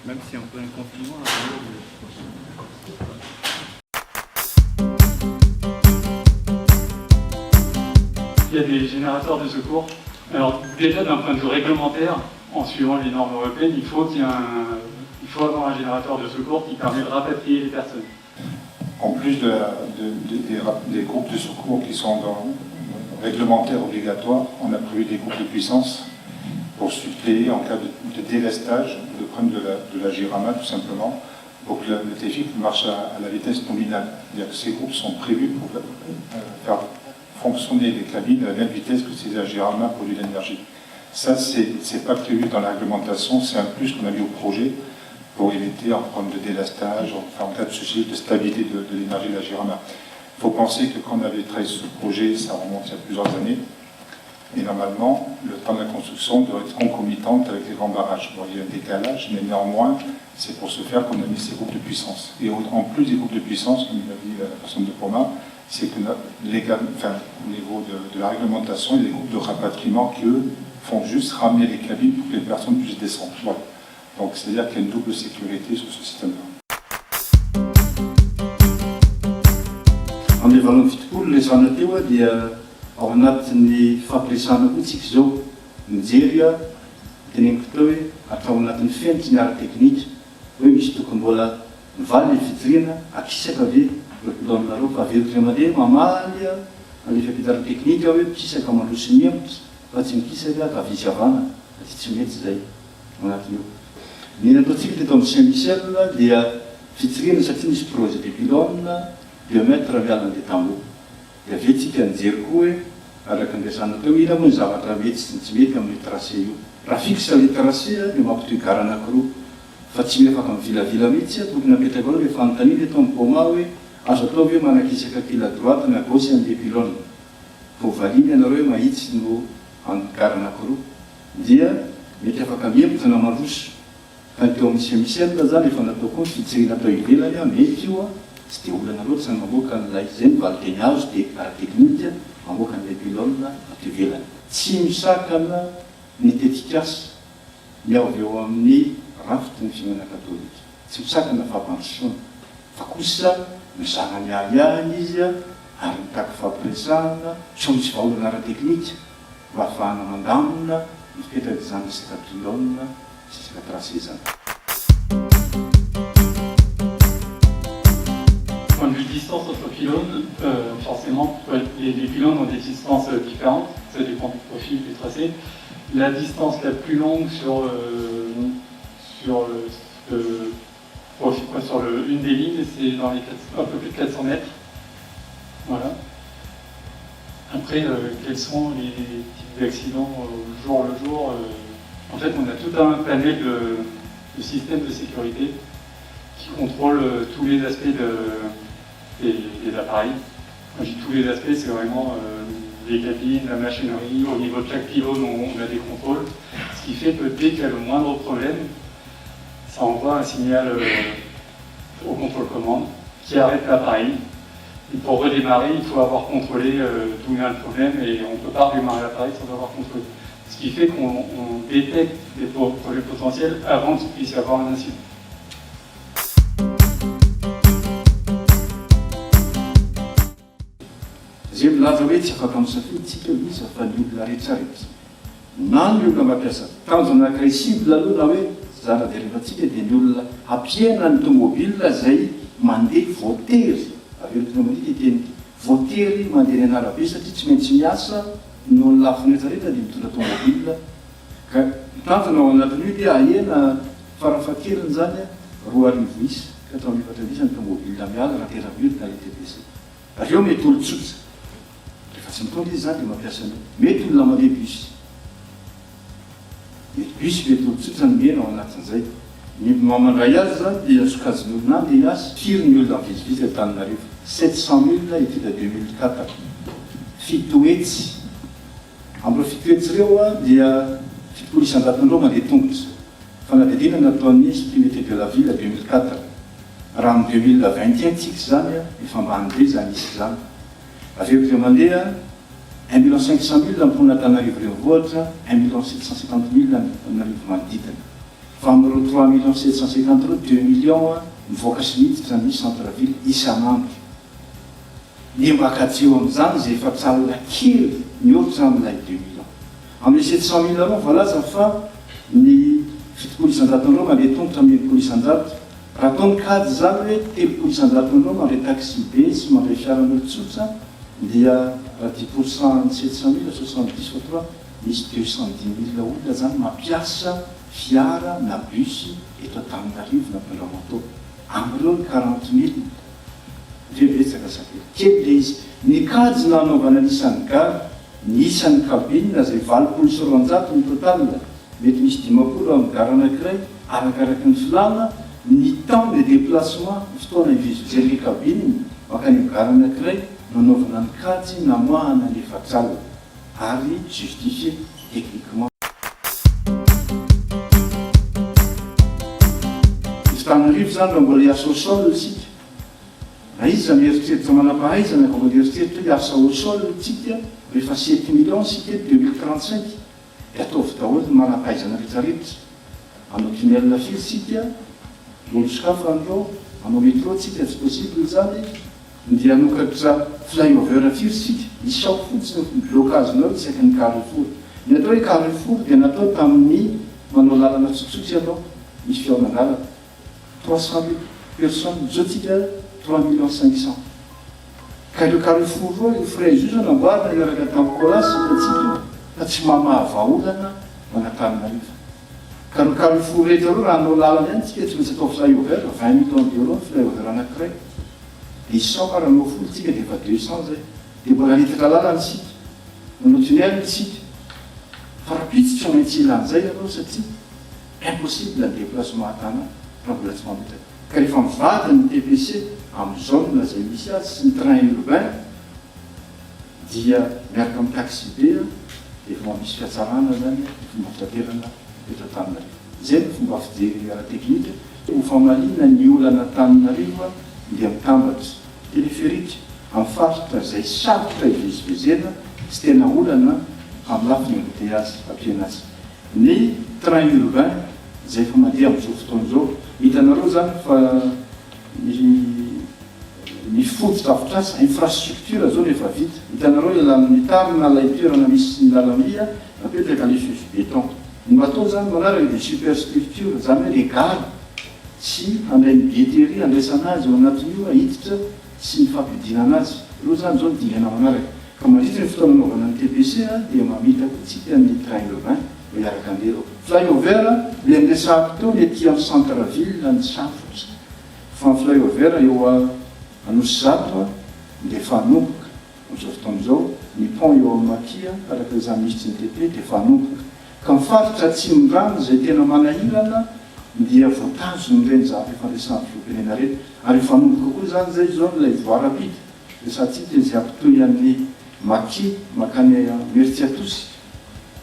Même si on peut un confinement, il y a des générateurs de secours. Alors déjà d'un point de vue réglementaire, en suivant les normes européennes, il faut avoir un générateur de secours qui permet de rapatrier les personnes. En plus des groupes de secours qui sont réglementaires obligatoires, on a prévu des groupes de puissance pour suppléer en cas de délestage, de problème de la gyrama tout simplement, pour que le TGIF marche à la vitesse nominale. C'est-à-dire que ces groupes sont prévus pour faire fonctionner les cabines à la même vitesse que ces gyrama produit l'énergie. Ça, c'est pas prévu dans la réglementation, c'est un plus qu'on a mis au projet pour éviter un problème de délastage, enfin, en cas de souci de stabilité de l'énergie de la gyrama. Il faut penser que quand on avait travaillé sur ce projet, ça remonte il y a plusieurs années, et normalement, le temps de la construction doit être concomitante avec les grands barrages. Bon, il y a un décalage, mais néanmoins, c'est pour ce faire qu'on a mis ces groupes de puissance. Et en plus des groupes de puissance, comme l'a dit la personne de Poma, c'est que au niveau de la réglementation, il y a des groupes de rapatriement qui, eux, font juste ramener les cabines pour que les personnes puissent descendre. Voilà. Donc, c'est-à-dire qu'il y a une double sécurité sur ce système-là. Amin'ny fitopolo le zana teo dia ao anatin'ny fampiresana koa tsika zao mijery teneniko teo hoe atao anatin'ny fiainatra ny ara-teknika hoe misy tokony mbola mivaly ny fijiriana akisaka ave lopilanareo fa averitra mandeha mamaly amin'ny fiampitara teknika hoe mikisaka mandroso miembotra fa tsy mikisaka ka visy avana tsy mety zay anatin'io. Ny ataontsika teto amin'ny Saint-Michel dia fijiriana satria misy projet de pylône diamètre miala andeha tamboho. Dia avetsika nijery koa hoe araka andrasana teo ina moa ny zavatra mety sy tsy mety amin'ny tracé io. Raha fixe le tracé dia mampitohy gara anankiroa. Fa tsy afaka mivilavila mihitsy tokony apetraka ao le fanontaniana eto amin'ny Poma hoe azo atao hoe manakisaka pile à droite na gauche andeha pylône. Vao valiny ianareo hoe mahitsy no gara anankiroa. Dia mety afaka miembotra na mandroso. Fa ny teo amin'ny Saint-Michel zany efa natao koa fijiriana atao ivelany mety io tsy dia olana loatra ny mamoaka n'ilay izay ny valiteny azo dia ara-teknika mamoaka n'ilay pylône ato ivelany. Tsy misakana ny tetikasa miao avy eo amin'ny rafitry ny fiainana katolika. Tsy misakana fampandrosoana fa kosa mizana miahany izy ary mitako fampiresahana so misy vahaolana ara-teknika mba ahafahana mandamina mipetraka izany resaka pylône sy resaka tracé zany. Point de vue distance entre pylônes, forcément, les pylônes ont des distances différentes, ça dépend du profil du tracé. La distance la plus longue une des lignes, c'est dans les un peu plus de 400 mètres. Voilà. Après, quels sont les types d'accidents au jour le jour En fait, on a tout un panel de systèmes de sécurité qui contrôle tous les aspects des appareils. Quand je dis tous les aspects, c'est vraiment les cabines, la machinerie, au niveau de chaque pylône, on a des contrôles. Ce qui fait que dès qu'il y a le moindre problème, ça envoie un signal au contrôle-commande qui arrête l'appareil. Et pour redémarrer, il faut avoir contrôlé d'où vient le problème et on ne peut pas redémarrer l'appareil sans avoir contrôlé. Ce qui fait qu'on détecte les problèmes potentiels avant qu'il puisse y avoir un incident. Zay milaza hoe tsy afaka misafidy tsika izy fa ny olona rehetrarehetra. Na ny olona mampiasa tanjona anankiray simple aloha na hoe zara dia rehefatsika dia ny olona ampiena ny tomobile zay mandeha voatery. Averitra mandeha teny voatery mandeha ny anarabe satria tsy maintsy miasa no ny lafiny rehetrarehetra dia mitondra tomobile. Ka tanjona ao anatin'io dia ahena farafahakeliny zany 2,000 isy ka 4,000 ny tomobile miala raha teraviry na ETPC. Aveo mety olo-tsotra. Rehefa tsy mitondra izy zany dia mampiasa an'io. Mety olona mandeha bus. Mety bus mety olo-tsotra ny mena ao anatin'izay. Ny mamandray azy zany dia sokajiny olona andeha hiasa. Firy ny olona mivizivizy Antananarivo. 700 000 études 2004. Fito hetsy. Amin'ireo fito hetsy ireo dia 700 mandeha tongotra. Fanadihadiana nataon'ny supplémentaire de la ville 2004. Raha amin'ny 2021 tsika zany efa ambany be zany isy zany. Aveo ireo mandeha 1 500 000 amin'ny Antananarivo renivohitra, 1 750 000 amin'ny Antananarivo manodidina. fa amin'ireo 3 750 reo 2 millions mivoaka sy miditra ny centre-ville isan'andro. Ny mbakatseo amin'izany zay efa tsalina kely mihoatra amin'ilay 2 millions. Amin'ny 700 000 reo voalaza fa ny fitopolo isan-jaton'ireo mandeha tongotra amin'ny enimpolo isan-jato. Raha ataony kajy zany hoe telopolo isan-jaton'ireo mandray taxi be sy mandray fiaran'olo tsotra dia raha 10% ny 700 000 70 fois 3 misy 210 000 olona zany mampiasa fiara na bus eto Antananarivo na Bellamoto. Amin'ireo ny 40 000 betsaka sakely kely le izy. Ny kajy nanaovana n'isan'ny gare ny isan'ny kabine zay 20 sy 200 ny total, mety misy 50 amin'ny gare anankiray arakaraky ny filana ny temps de déplacement fotoana ivizozen'le kabine makany amin'ny gare anankiray nanaovana ny kajy namoahana ny efatralina ary justifié techniquement. Antananarivo zany raha mbola hiasa au sol tsika, na izy zany mieritreritra manam-pahaizana ka mbola mieritreritra hiasa au sol tsika rehefa 7 millions sika 2035 dia ataovy daholo ny manam-pahaizana rehetrarehetra. Hanao tunnel firy tsika, olo sokafo andreo, hanao métro tsika tsy possible zany, dia hanokatra flyover firy tsika, isao fotsiny blocagenao isaky ny Carrefour. Ny atao hoe Carrefour dia natao tamin'ny manao lalana tsotsotsy ianao, misy fiaonana 300 000 personnes, zao tsika 3 500 000. Ka ireo Carrefour roa io fraise io zany amboarina iaraka tamin'ny kolasy tsika fa tsy mamahavaolana Antananarivo. Ka ireo Carrefour rehetra reo raha hanao lalana ihany tsika tsy maintsy atao flyover 20 millions d'euros flyover anankiray. Dia 100 raha hanao folo tsika dia efa 200 zay. Dia mbola litatra lalana tsika, manao tunnel tsika. Fa rapitsy tsy maintsy ilan'izay ianao satria impossible ny déplacement an-tàna raha mbola tsy mametraka. Ka rehefa mivady ny TPC amin'ny zone zay misy azy sy ny train urbain dia miaraka amin'ny taxi be dia efa misy fiatsarana zany fomba fitaterana eto Antananarivo. Zay ny fomba fijery ara-teknika. Ho famalina ny olana Antananarivo dia mitambatra téléphérique amin'ny faritra zay sarotra ivezivezena sy tena olana amin'ny lafiny embouteillage ampianazy. Ny train urbain zay efa mandeha amin'izao fotoana izao, hitanareo zany fa ny fototra afotrasa infrastructure zao rehefa vita. Hitanareo ialan'ny tary na ilay toerana misy ny lalam-by napetraka le fefy béton. Ny bateau zany manaraka dia superstructure zany hoe le gare sy handray ny billetterie andraisana azy ao anatin'io hiditra sy ny fampidinana azy. Ireo zany zao dingana manaraka. Ka mandritra ny fotoana anaovana ny TPC dia mamita kotsika ny train urbain miaraka an'ireo flyover le amresahako teo ny ety amin'ny centre-ville ny safotra. Fa ny flyover eo Anosy-Zato dia fanomboka amin'izao fotoana izao. Ny pont eo amin'ny Makia araka izany misy ny TP dia fanomboka. Ka mifaritra Atsimondrano zay tena manahirana dia voatazony ireny zavatra fandraisan'ny filopenena reny. Ary fanomboka koa zany zay zao ilay voie rapide. Resantsika izay ampitohy amin'ny Makia makany Mertsiatosy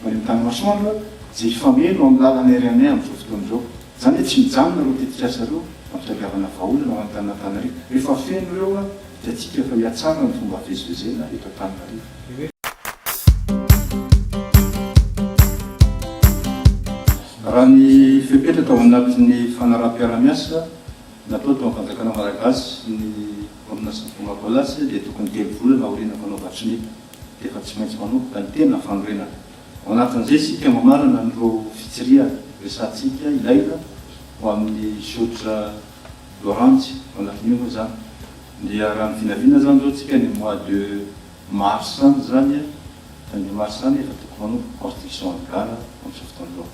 any amin'ny Tanimasoandro zay ifameno amin'ny lalana RN amin'izao fotoana izao. Zany hoe tsy mijanona reo tetikasa reo ampitadiavana vaholana ao Antananarivo. Rehefa feno ireo dia tsika efa hiatsara ny fomba fivezivezena eto Antananarivo. Raha ny fepetra tao anatin'ny fanaraha-piara-miasa natao tao amin'ny fanjakana malagasy ny orinasa tonga dia tokony 3 volana aoriana fanaovatry dia efa tsy maintsy manomboka ny tena fanorenana. Ao anatin'izay sika mamarana nireo fitseria resantsika ilaina ho amin'ny sotra Laurence ao anatin'io moa zany. Dia raha ny vinavina zany zao tsika ny mois de mars zany, ny mars zany efa tokony manomboka construction ny gare amin'izao fotoana izao.